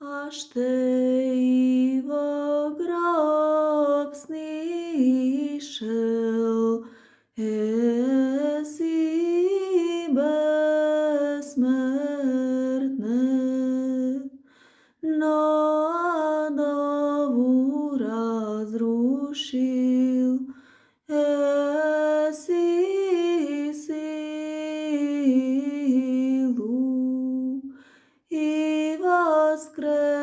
аж ты во гроб снишел, еси бессмертный, но однову разрушил, еси силу, и воскресал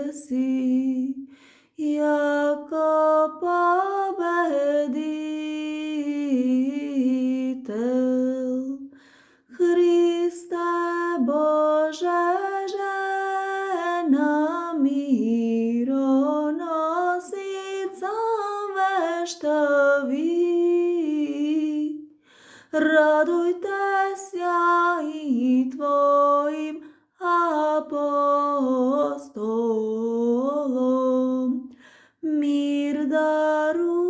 еси, яко победитель. Христе Боже, же нам мироносица вештави, радуйтеся и Твоим апостолом мир даруя,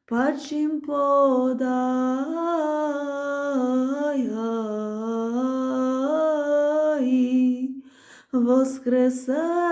падшим подай, воскресай.